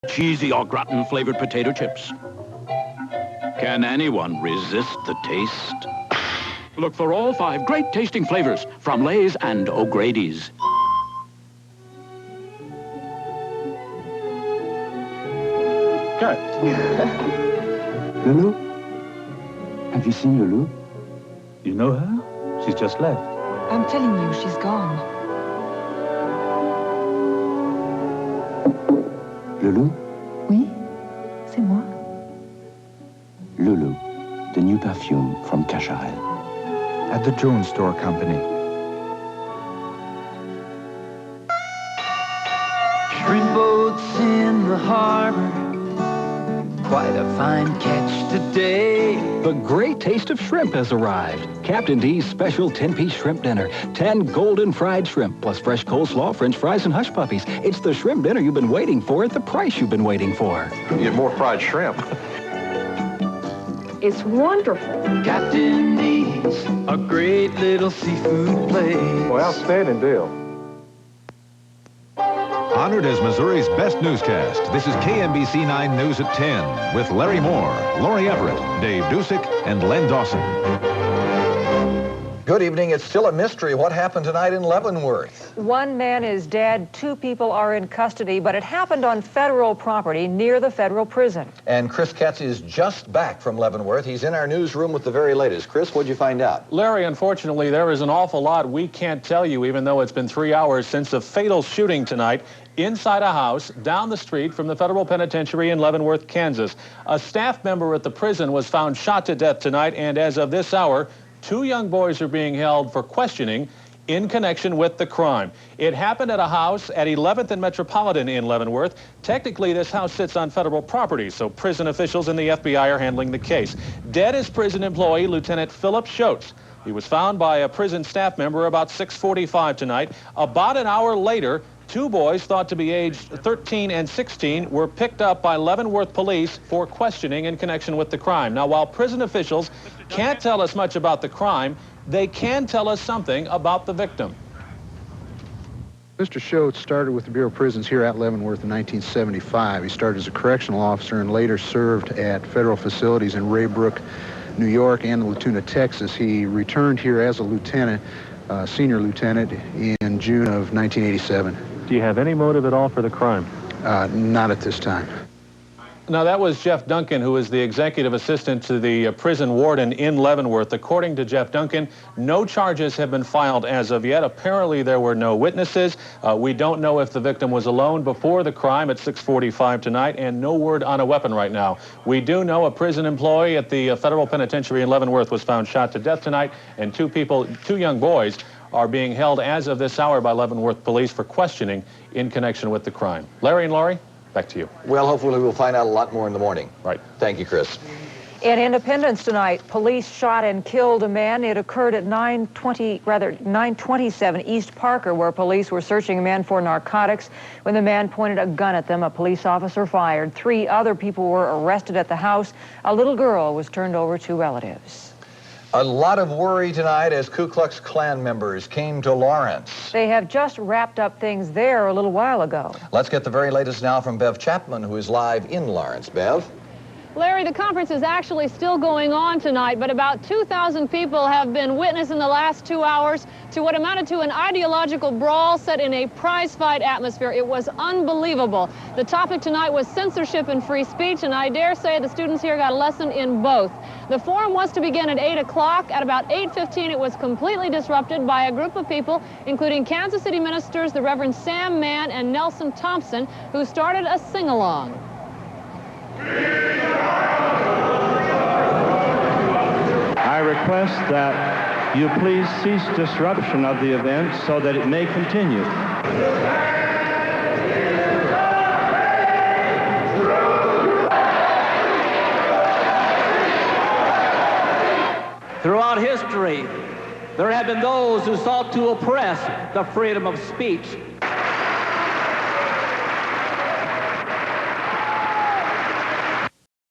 cheesy or gratin-flavored potato chips. Can anyone resist the taste? Look for all 5 great-tasting flavors from Lay's and O'Grady's. Cut. Loulou? Have you seen Loulou? You know her? She's just left. I'm telling you, she's gone. Loulou? Oui, c'est moi. Loulou, the new perfume from Cacharel. At the Jones Store Company. Shrimp boats in the harbor, quite a fine catch today. The great taste of shrimp has arrived. Captain D's special 10-piece shrimp dinner. 10 golden fried shrimp, plus fresh coleslaw, french fries, and hush puppies. It's the shrimp dinner you've been waiting for at the price you've been waiting for. You get more fried shrimp. It's wonderful. Captain D's, a great little seafood place. Well, outstanding deal. Honored as Missouri's best newscast, this is KMBC 9 News at 10 with Larry Moore, Laurie Everett, Dave Dusick, and Len Dawson. Good evening. It's still a mystery what happened tonight in Leavenworth. One man is dead, 2 people are in custody, but it happened on federal property near the federal prison. And Chris Katz is just back from Leavenworth. He's in our newsroom with the very latest. Chris, what'd you find out? Larry, unfortunately, there is an awful lot we can't tell you, even though it's been 3 hours since a fatal shooting tonight inside a house down the street from the federal penitentiary in Leavenworth, Kansas. A staff member at the prison was found shot to death tonight, and as of this hour, 2 young boys are being held for questioning in connection with the crime. It happened at a house at 11th and Metropolitan in Leavenworth. Technically, this house sits on federal property, so prison officials and the FBI are handling the case. Dead is prison employee Lieutenant Philip Schultz. He was found by a prison staff member about 6:45 tonight. About an hour later, 2 boys thought to be aged 13 and 16 were picked up by Leavenworth police for questioning in connection with the crime. Now, while prison officials can't tell us much about the crime, they can tell us something about the victim. Mr. Schultz started with the Bureau of Prisons here at Leavenworth in 1975. He started as a correctional officer and later served at federal facilities in Raybrook, New York, and Altoona, Texas. He returned here as a lieutenant, senior lieutenant, in June of 1987. Do you have any motive at all for the crime? Not at this time. Now, that was Jeff Duncan, who is the executive assistant to the prison warden in Leavenworth. According to Jeff Duncan, no charges have been filed as of yet. Apparently, there were no witnesses. We don't know if the victim was alone before the crime at 6:45 tonight, and no word on a weapon right now. We do know a prison employee at the federal penitentiary in Leavenworth was found shot to death tonight, and 2 young boys are being held as of this hour by Leavenworth police for questioning in connection with the crime. Larry and Laurie, back to you. Well, hopefully we'll find out a lot more in the morning. Right. Thank you, Chris. In Independence tonight, police shot and killed a man. It occurred at 927 East Parker, where police were searching a man for narcotics. When the man pointed a gun at them, a police officer fired. 3 other people were arrested at the house. A little girl was turned over to relatives. A lot of worry tonight as Ku Klux Klan members came to Lawrence. They have just wrapped up things there a little while ago. Let's get the very latest now from Bev Chapman, who is live in Lawrence. Bev? Larry, the conference is actually still going on tonight, but about 2,000 people have been witness in the last 2 hours to what amounted to an ideological brawl set in a prize fight atmosphere. It was unbelievable. The topic tonight was censorship and free speech, and I dare say the students here got a lesson in both. The forum was to begin at 8 o'clock. At about 8:15, it was completely disrupted by a group of people, including Kansas City ministers, the Reverend Sam Mann and Nelson Thompson, who started a sing-along. I request that you please cease disruption of the event so that it may continue. Throughout history, there have been those who sought to oppress the freedom of speech.